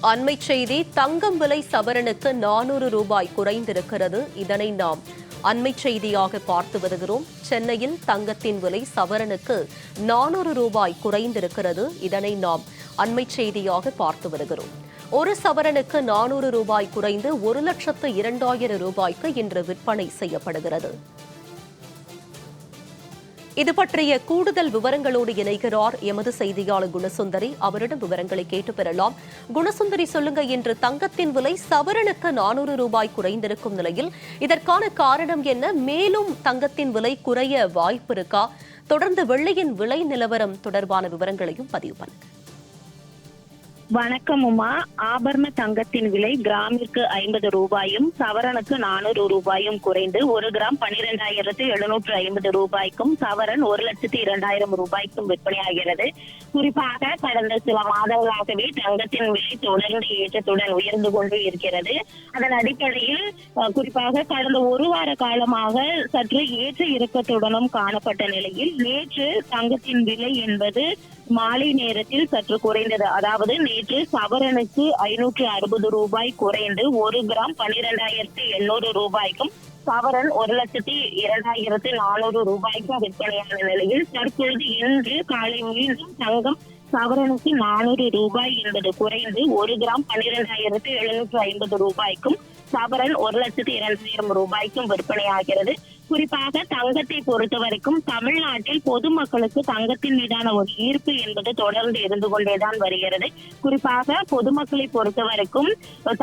அண்மை செய்தி, தங்கம் விலை சவரனுக்கு 400 ரூபாய் குறைந்திருக்கிறது. இதனை நாம் அண்மை செய்தியாக பார்த்து வருகிறோம். சென்னையில் தங்கத்தின் விலை சவரனுக்கு 400 ரூபாய் குறைந்திருக்கிறது. இதனை நாம் அண்மை செய்தியாக பார்த்து வருகிறோம். ஒரு சவரனுக்கு 400 ரூபாய் குறைந்து 1,02,000 ரூபாய்க்கு இன்று விற்பனை செய்யப்படுகிறது. இது பற்றிய கூடுதல் விவரங்களோடு இணைகிறார் எமது செய்தியாளர் குணசுந்தரி. அவரிடம் விவரங்களை கேட்டு பெறலாம். குணசுந்தரி, சொல்லுங்க, இன்று தங்கத்தின் விலை சவரனுக்கு 400 ரூபாய் குறைந்திருக்கும் நிலையில் இதற்கான காரணம் என்ன? மேலும் தங்கத்தின் விலை குறைய வாய்ப்பு இருக்கா? தொடர்ந்து வெள்ளியின் விலை நிலவரம் தொடர்பான விவரங்களையும் பதிவு பண்ணுங்க. வணக்கம் உமா. ஆபரண தங்கத்தின் விலை கிராமிற்கு 50 ரூபாயும் சவரனுக்கு 400 ரூபாயும் குறைந்து 1 கிராம் 12,750 ரூபாய்க்கும் சவரன் 1,02,000 ரூபாய்க்கும் விற்பனையாகிறது. குறிப்பாக கடந்த சில மாதங்களாகவே தங்கத்தின் விலை தொடர்ந்து ஏற்றத்துடன் உயர்ந்து கொண்டு இருக்கிறது. அதன் அடிப்படையில் குறிப்பாக கடந்த ஒரு வார காலமாக சற்று ஏற்ற இறக்கத்துடனும் காணப்பட்ட நிலையில் நேற்று தங்கத்தின் விலை என்பது மாலை நேரத்தில் சற்று குறைந்தது. அதாவது நேற்று சவரனுக்கு 560 ரூபாய் குறைந்து 1 கிராம் 12,800 ரூபாய்க்கும் சவரன் 1,02,400 ரூபாய்க்கும் விற்பனையான நிலையில் தற்பொழுது இன்று காலை மீண்டும் தங்கம் சவரனுக்கு 400 ரூபாய் என்பது குறைந்து 1 கிராம் 12,750 ரூபாய்க்கும் சவரன் 1,02,000 ரூபாய்க்கும் விற்பனையாகிறது. குறிப்பாக தங்கத்தை பொறுத்த வரைக்கும் தமிழ்நாட்டில் பொதுமக்களுக்கு தங்கத்தின் மீதான ஒரு ஈர்ப்பு என்பது தொடர்ந்து இருந்து கொண்டேதான் வருகிறது. குறிப்பாக பொதுமக்களை பொறுத்த வரைக்கும்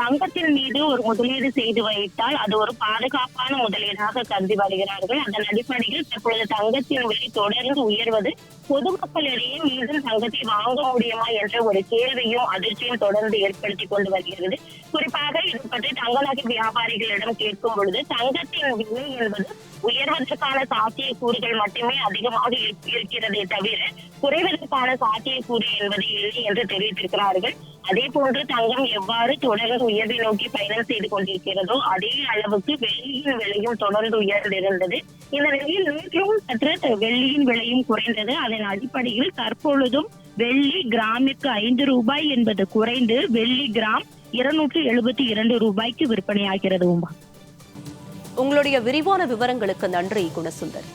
தங்கத்தின் மீது ஒரு முதலீடு செய்து வைத்தால் அது ஒரு பாதுகாப்பான முதலீடாக கருதி வருகிறார்கள். அதன் அடிப்படையில் தற்பொழுது தங்கத்தின் விலை தொடர்ந்து உயர்வது பொதுமக்களிடையே மீண்டும் தங்கத்தை வாங்க முடியுமா என்ற ஒரு கேள்வியும் அதிர்ச்சியும் தொடர்ந்து ஏற்படுத்தி கொண்டு வருகிறது. குறிப்பாக இது பற்றி தங்க நகை வியாபாரிகளிடம் கேட்கும் பொழுது தங்கத்தின் விலை என்பது உயர்வதற்கான சாத்தியக்கூறுகள் மட்டுமே அதிகமாக இருக்கிறதே தவிர குறைவதற்கான சாத்தியக்கூறு என்பது இல்லை என்று தெரிவித்திருக்கிறார்கள். அதே போன்று தங்கம் எவ்வாறு தொடர்ந்து உயர்வை நோக்கி பயணம் செய்து கொண்டிருக்கிறதோ அதே அளவுக்கு வெள்ளியின் விலையும் தொடர்ந்து உயர்ந்திருந்தது. இந்த நிலையில் நேற்றும் சற்று வெள்ளியின் விலையும் குறைந்தது. அதன் அடிப்படையில் தற்பொழுதும் வெள்ளி கிராமிற்கு 5 ரூபாய் என்பது குறைந்து வெள்ளி கிராம் 272 ரூபாய்க்கு விற்பனையாகிறது. உங்களுடைய விரிவான விவரங்களுக்கு நன்றி குணசுந்தர்.